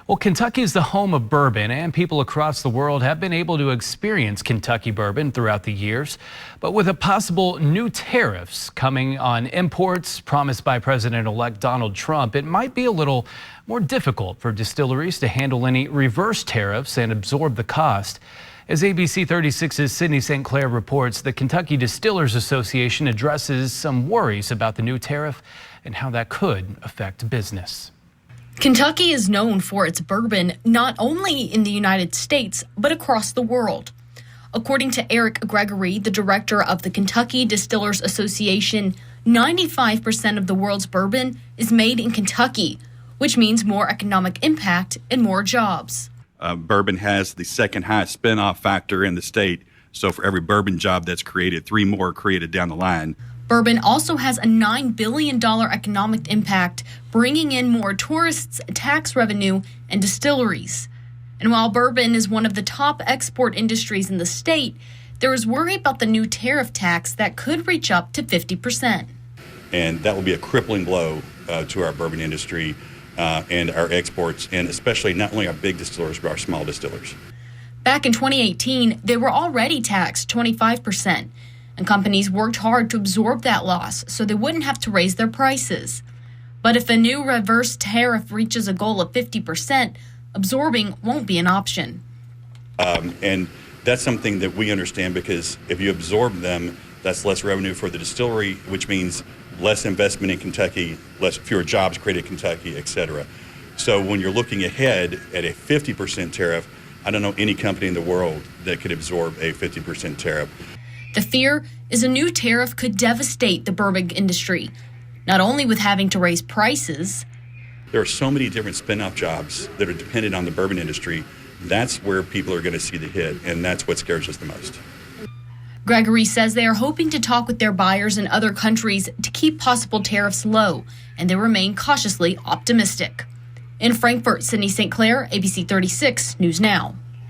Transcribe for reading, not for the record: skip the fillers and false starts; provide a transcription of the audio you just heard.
Well, Kentucky is the home of bourbon, and people across the world have been able to experience Kentucky bourbon throughout the years. But with a possible new tariffs coming on imports promised by President-elect Donald Trump, it might be a little more difficult for distilleries to handle any reverse tariffs and absorb the cost. As ABC 36's Sydney St. Clair reports, the Kentucky Distillers Association addresses some worries about the new tariff and how that could affect business. Kentucky is known for its bourbon not only in the United States, but across the world. According to Eric Gregory, the director of the Kentucky Distillers Association, 95% of the world's bourbon is made in Kentucky, which means more economic impact and more jobs. Bourbon has the second highest spin-off factor in the state. So for every bourbon job that's created, 3 more are created down the line. Bourbon also has a $9 billion economic impact, bringing in more tourists, tax revenue, and distilleries. And while bourbon is one of the top export industries in the state, there is worry about the new tariff tax that could reach up to 50%. And that will be a crippling blow to our bourbon industry and our exports, and especially not only our big distillers, but our small distillers. Back in 2018, they were already taxed 25%. And companies worked hard to absorb that loss so they wouldn't have to raise their prices. But if a new reverse tariff reaches a goal of 50%, absorbing won't be an option. And that's something that we understand, because if you absorb them, that's less revenue for the distillery, which means less investment in Kentucky, fewer jobs created in Kentucky, et cetera. So when you're looking ahead at a 50% tariff, I don't know any company in the world that could absorb a 50% tariff. The fear is a new tariff could devastate the bourbon industry, not only with having to raise prices. There are so many different spin-off jobs that are dependent on the bourbon industry. That's where people are going to see the hit, and that's what scares us the most. Gregory says they are hoping to talk with their buyers in other countries to keep possible tariffs low, and they remain cautiously optimistic. In Frankfort, Sydney St. Clair, ABC 36 News Now.